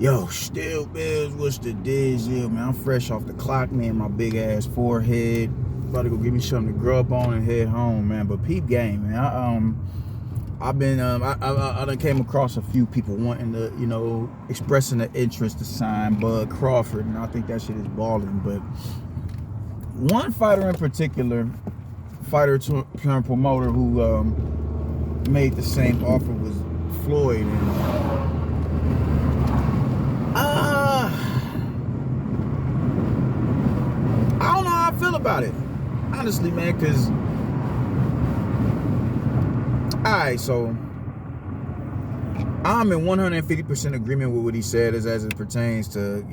Yo, still Bills, what's the deal, man? I'm fresh off the clock, man. My big ass forehead. About to go give me something to grub on and head home, man. But peep game, man. I done came across a few people wanting to, expressing an interest to sign Bud Crawford, and I think that shit is balling. But one fighter in particular, fighter turned promoter, who made the same offer was Floyd, and I don't know how I feel about it, honestly, man, because, alright, so, I'm in 150% agreement with what he said as it pertains to,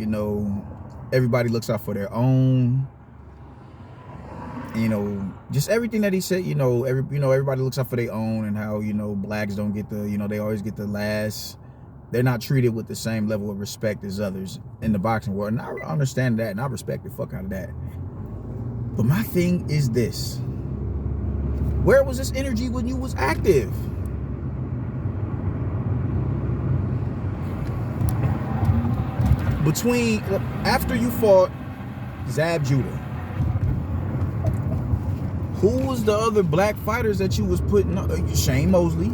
everybody looks out for their own, just everything that he said, everybody looks out for their own, and how, blacks don't get the, they always get the last. They're not treated with the same level of respect as others in the boxing world. And I understand that, and I respect the fuck out of that. But my thing is this. Where was this energy when you was active? After you fought Zab Judah, who was the other black fighters that you was putting on? Shane Mosley.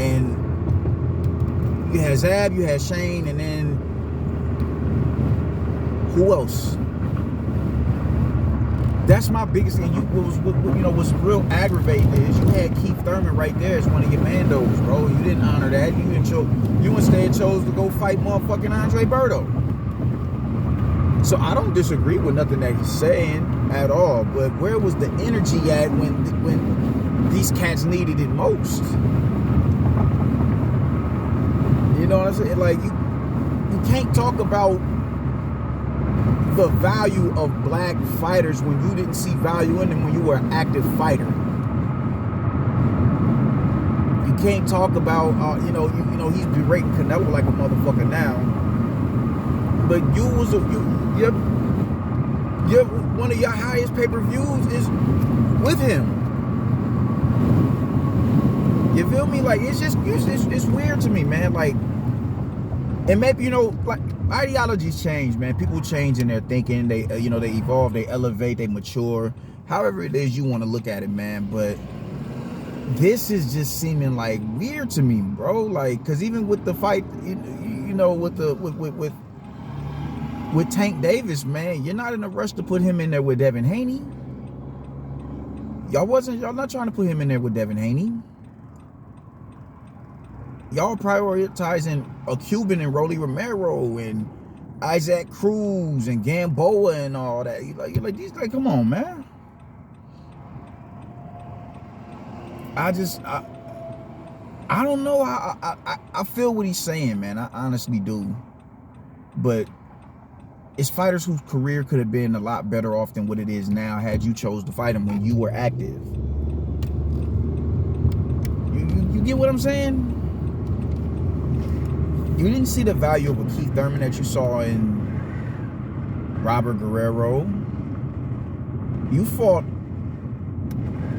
And you had Zab, you had Shane, and then who else? That's my biggest thing. What's real aggravating is you had Keith Thurman right there as one of your mandos, bro. You didn't honor that. You instead chose to go fight motherfucking Andre Berto. So I don't disagree with nothing that he's saying at all. But where was the energy at when these cats needed it most? You know what I'm saying? Like, you can't talk about the value of black fighters when you didn't see value in them when you were an active fighter. You can't talk about, he's berating Canelo like a motherfucker now. But one of your highest pay-per-views is with him. You feel me? Like, it's weird to me, man. Like, and maybe, like, ideologies change, man. People change in their thinking. They, they evolve, they elevate, they mature. However it is you want to look at it, man. But this is just seeming like weird to me, bro. Like, because even with the fight, with Tank Davis, man, you're not in a rush to put him in there with Devin Haney. Y'all not trying to put him in there with Devin Haney. Y'all prioritizing a Cuban and Rolly Romero and Isaac Cruz and Gamboa and all that. You're like, come on, man. I don't know. I feel what he's saying, man. I honestly do. But it's fighters whose career could have been a lot better off than what it is now had you chose to fight them when you were active. You get what I'm saying? You didn't see the value of a Keith Thurman that you saw in Robert Guerrero. You fought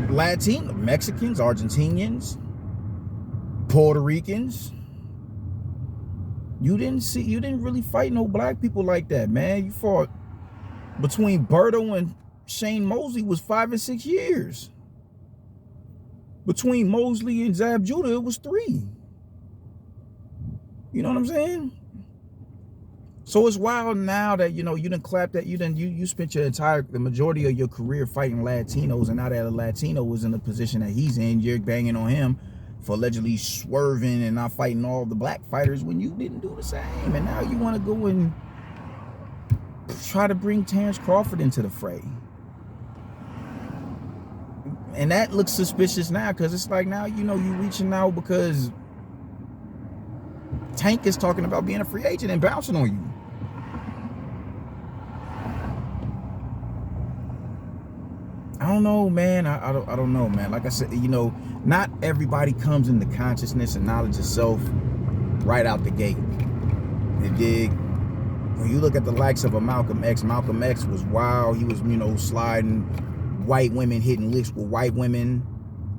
Mexicans, Argentinians, Puerto Ricans. You didn't really fight no black people like that, man. You fought between Berto and Shane Mosley was 5 and 6 years. Between Mosley and Zab Judah, it was 3. You know what I'm saying? So it's wild now that, you didn't clap that, you spent the majority of your career fighting Latinos, and now that a Latino was in the position that he's in, you're banging on him for allegedly swerving and not fighting all the black fighters when you didn't do the same. And now you want to go and try to bring Terrence Crawford into the fray. And that looks suspicious now, because it's like now, you reaching out because Tank is talking about being a free agent and bouncing on you. I don't know, man. I don't know, man. Like I said, not everybody comes into consciousness and knowledge of self right out the gate. You dig? When you look at the likes of a Malcolm X was wild. He was, sliding white women, hitting licks with white women.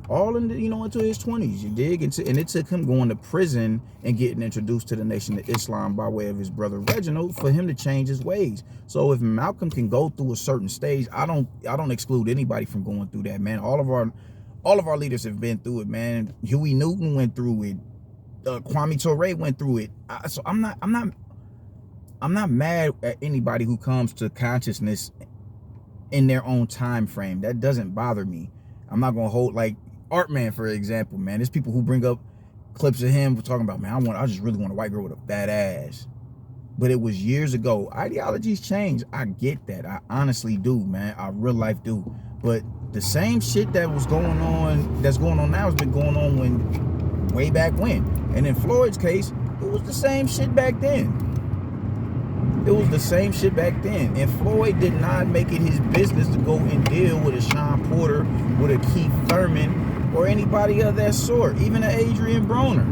all in the, into his 20s, you dig? And it took him going to prison and getting introduced to the Nation of Islam by way of his brother Reginald for him to change his ways. So if Malcolm can go through a certain stage, I don't exclude anybody from going through that, man. All of our leaders have been through it, man. Huey Newton went through it. Kwame Ture went through it. So I'm not mad at anybody who comes to consciousness in their own time frame. That doesn't bother me. I'm not gonna hold, like Artman, for example, man. There's people who bring up clips of him talking about, man, I just really want a white girl with a fat ass. But it was years ago. Ideologies change. I get that. I honestly do, man. I real life do. But the same shit that was going on, that's going on now, has been going on way back when. And in Floyd's case, it was the same shit back then. It was the same shit back then. And Floyd did not make it his business to go and deal with a Sean Porter, with a Keith Thurman, or anybody of that sort. Even an Adrian Broner.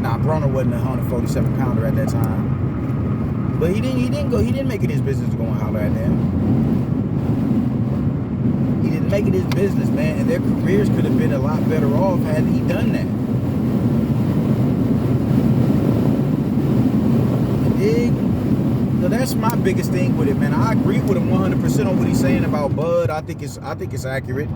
Nah, Broner wasn't a 147 pounder at that time. But he didn't make it his business to go and holler at them. He didn't make it his business, man. And their careers could have been a lot better off had he done that. You dig? So that's my biggest thing with it, man. I agree with him 100% on what he's saying about Bud. I think it's accurate.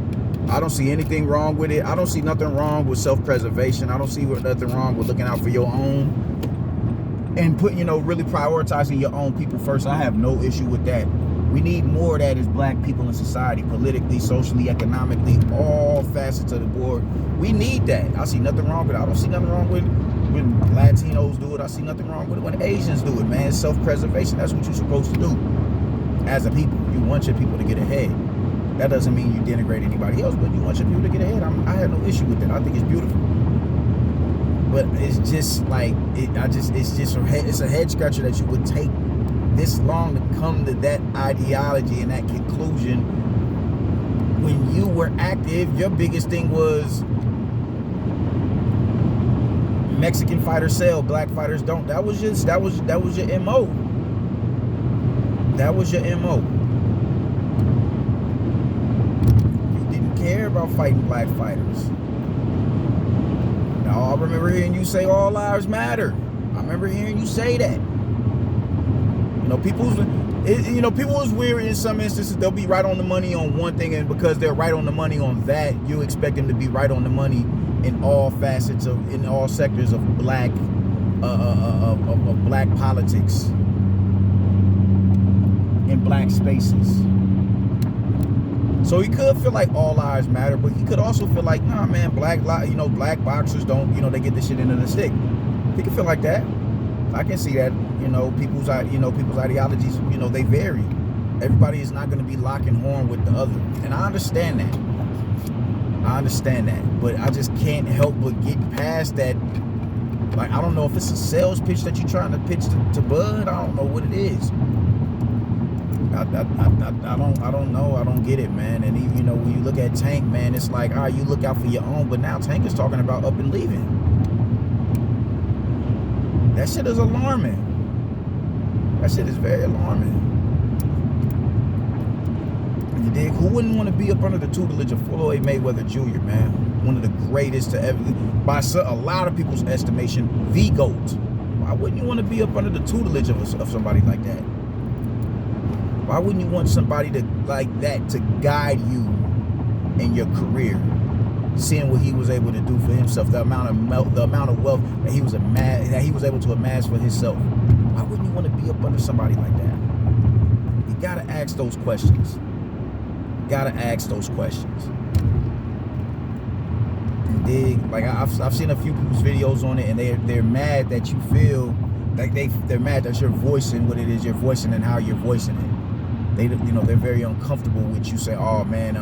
I don't see anything wrong with it. I don't see nothing wrong with self-preservation. I don't see nothing wrong with looking out for your own and really prioritizing your own people first. I have no issue with that. We need more of that as black people in society, politically, socially, economically, all facets of the board. We need that. I see nothing wrong with it. I don't see nothing wrong with when Latinos do it. I see nothing wrong with it when Asians do it, man. Self-preservation. That's what you're supposed to do as a people. You want your people to get ahead. That doesn't mean you denigrate anybody else, but you want your people to get ahead. I have no issue with that. I think it's beautiful. But it's just like, it's a head scratcher that you would take this long to come to that ideology and that conclusion when you were active. Your biggest thing was Mexican fighters sell, black fighters don't. That was your MO. That was your MO. You didn't care about fighting black fighters. Now I remember hearing you say all lives matter. I remember hearing you say that. People is weird in some instances. They'll be right on the money on one thing, and because they're right on the money on that, you expect them to be right on the money in all facets in all sectors of black black politics, in black spaces. So he could feel like all lives matter, but he could also feel like, nah, man, black boxers don't, they get this shit into the stick. He could feel like that. I can see that. People's ideologies, they vary. Everybody is not going to be lock and horn with the other, and I understand that. But I just can't help but get past that. Like, I don't know if it's a sales pitch that you're trying to pitch to Bud. I don't know what it is. I don't know. I don't get it, man. And even, when you look at Tank, man, it's like, you look out for your own. But now Tank is talking about up and leaving. That shit is alarming. That shit is very alarming. You dig? Who wouldn't want to be up under the tutelage of Floyd Mayweather Jr., man? One of the greatest to ever, by a lot of people's estimation, the GOAT. Why wouldn't you want to be up under the tutelage of somebody like that? Why wouldn't you want somebody like that to guide you in your career? Seeing what he was able to do for himself, the amount of wealth that he was able to amass for himself. Why wouldn't you want to be up under somebody like that? You gotta ask those questions. You dig? Like, I've seen a few people's videos on it, and they're mad that you feel like they're mad that you're voicing what it is you're voicing and how you're voicing it. They're very uncomfortable with you saying, oh man,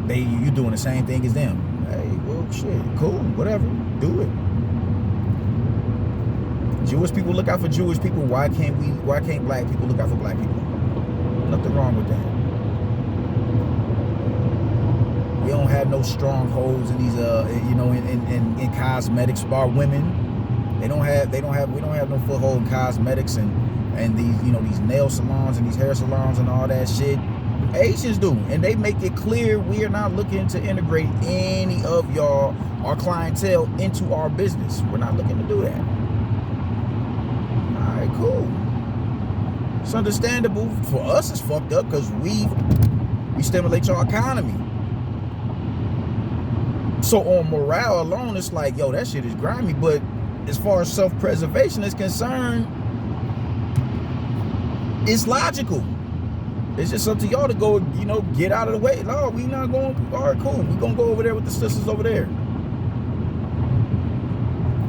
you doing the same thing as them. Hey, well, shit, cool, whatever, do it. Jewish people look out for Jewish people. Why can't black people look out for black people? Nothing wrong with that. We don't have no strongholds in these, in cosmetics. Bar women, we don't have no foothold in cosmetics and these, these nail salons and these hair salons and all that shit. Asians do, and they make it clear we are not looking to integrate any of y'all, our clientele, into our business. We're not looking to do that. All right, cool. It's understandable. For us, it's fucked up because we stimulate your economy. So on morale alone, it's like, yo, that shit is grimy. But as far as self-preservation is concerned, it's logical. It's just up to y'all to go, you know, get out of the way. No, we not going. All right, cool. We gonna go over there with the sisters over there.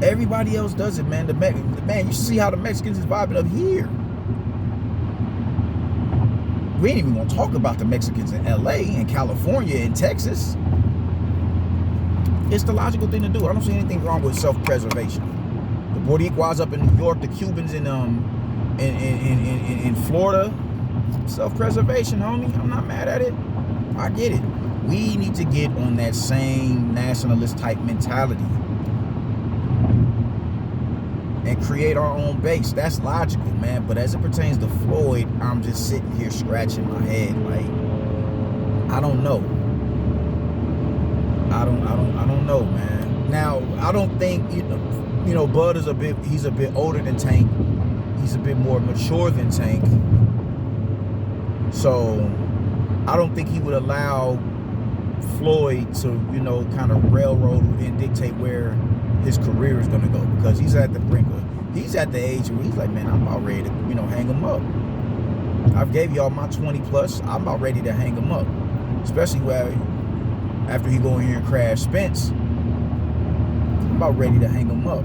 Everybody else does it, man. Man, you see how the Mexicans is vibing up here. We ain't even gonna talk about the Mexicans in LA and California and Texas. It's the logical thing to do. I don't see anything wrong with self-preservation. The Boricuas up in New York, the Cubans in Florida. Self-preservation, homie. I'm not mad at it. I get it. We need to get on that same nationalist type mentality and create our own base. That's logical, man. But as it pertains to Floyd, I'm just sitting here scratching my head like, I don't know. I don't know, man. Now, I don't think, you know, Bud is he's a bit older than Tank. He's a bit more mature than Tank. So I don't think he would allow Floyd to, you know, kind of railroad and dictate where his career is going to go, because he's at the brink of, he's at the age where he's like, man, I'm about ready to, you know, hang him up. I've gave y'all my 20 plus. I'm about ready to hang him up, especially after he go in here and crash Spence. I'm about ready to hang him up.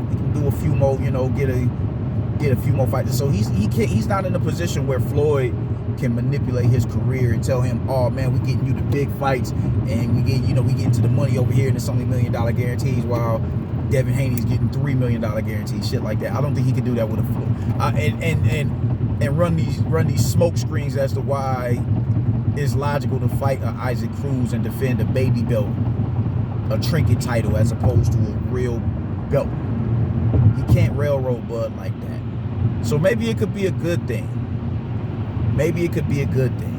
He can do a few more, you know, get a few more fights. So he's not in a position where Floyd can manipulate his career and tell him, oh man, we getting you the big fights and we get into the money over here and it's only $1 million guarantees while Devin Haney's getting $3 million guarantees, shit like that. I don't think he can do that with a Floyd. And run these smoke screens as to why it's logical to fight Isaac Cruz and defend a baby belt, a trinket title, as opposed to a real belt. You can't railroad Bud like that. So maybe it could be a good thing. Maybe it could be a good thing.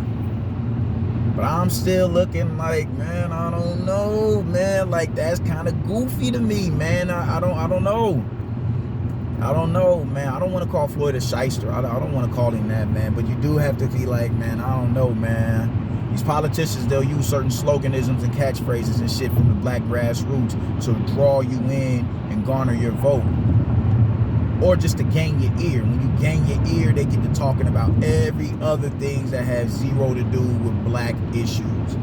But I'm still looking like, man, I don't know, man. Like, that's kind of goofy to me, man. I don't know. I don't know, man. I don't want to call Floyd a shyster. I don't want to call him that, man. But you do have to be like, man, I don't know, man. These politicians, they'll use certain sloganisms and catchphrases and shit from the black grassroots to draw you in and garner your vote. Or just to gain your ear. When you gain your ear, they get to talking about every other things that have zero to do with black issues.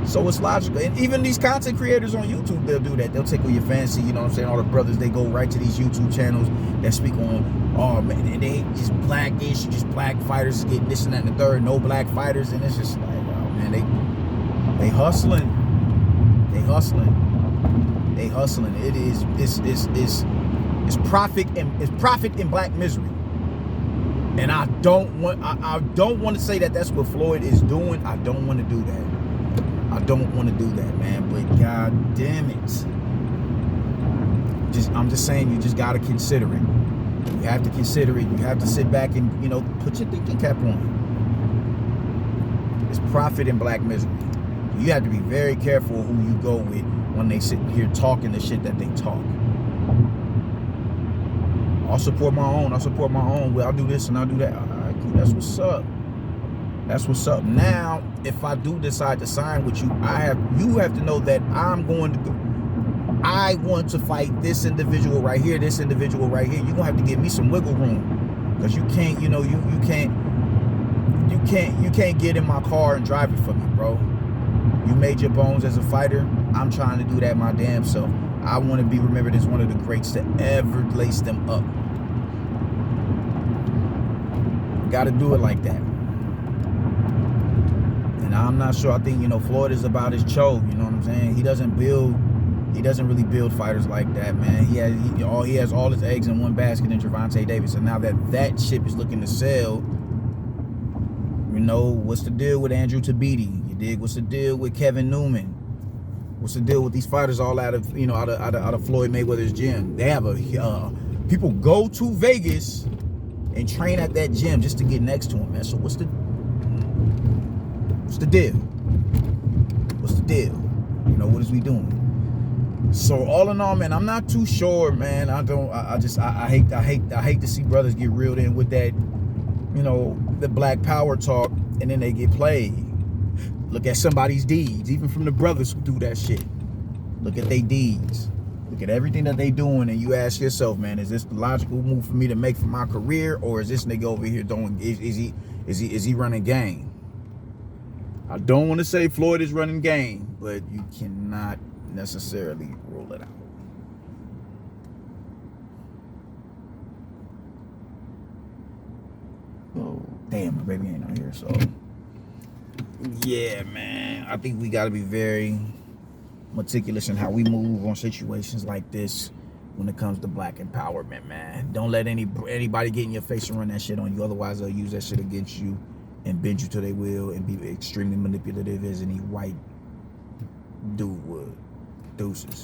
So it's logical. And even these content creators on YouTube, they'll do that. They'll tickle your fancy, you know what I'm saying? All the brothers, they go right to these YouTube channels that speak on, oh man, they just black issue, just black fighters getting this and that and the third, no black fighters. And it's just like, oh man, they hustling. They hustling. They hustling. It's profit and black misery. And I don't want to say that that's what Floyd is doing. I don't want to do that. I don't want to do that, man. But god damn it. I'm just saying, you just gotta consider it. You have to consider it. You have to sit back and, you know, put your thinking cap on. It's profit and black misery. You have to be very careful who you go with when they sit here talking the shit that they talk. I'll support my own. Well, I'll do this and I'll do that. All right, cool. That's what's up. That's what's up. Now, if I do decide to sign with you, you have to know that I want to fight this individual right here, this individual right here. You're gonna have to give me some wiggle room. Because you can't, you know, you can't get in my car and drive it for me, bro. You made your bones as a fighter. I'm trying to do that my damn self. I want to be remembered as one of the greats to ever lace them up. Got to do it like that. And I'm not sure. I think, you know, Floyd is about his cho. You know what I'm saying? He doesn't really build fighters like that, man. He has all his eggs in one basket in Gervonta Davis. And now that ship is looking to sell, you know, what's the deal with Andrew Tabiti? You dig? What's the deal with Kevin Newman? What's the deal with these fighters all out of Floyd Mayweather's gym? They have people go to Vegas and train at that gym just to get next to him, man. So what's the What's the deal? What's the deal? You know, what is we doing? So all in all, man, I'm not too sure, man. I hate to see brothers get reeled in with that, you know, the black power talk, and then they get played. Look at somebody's deeds, even from the brothers who do that shit. Look at their deeds. Look at everything that they doing, and you ask yourself, man, is this the logical move for me to make for my career, or is this nigga over here doing? Is he running game? I don't want to say Floyd is running game, but you cannot necessarily rule it out. Oh, damn, my baby ain't out here, so yeah, man. I think we got to be very meticulous in how we move on situations like this when it comes to black empowerment, man. Don't let anybody get in your face and run that shit on you. Otherwise, they'll use that shit against you and bend you to their will and be extremely manipulative as any white dude would. Deuces.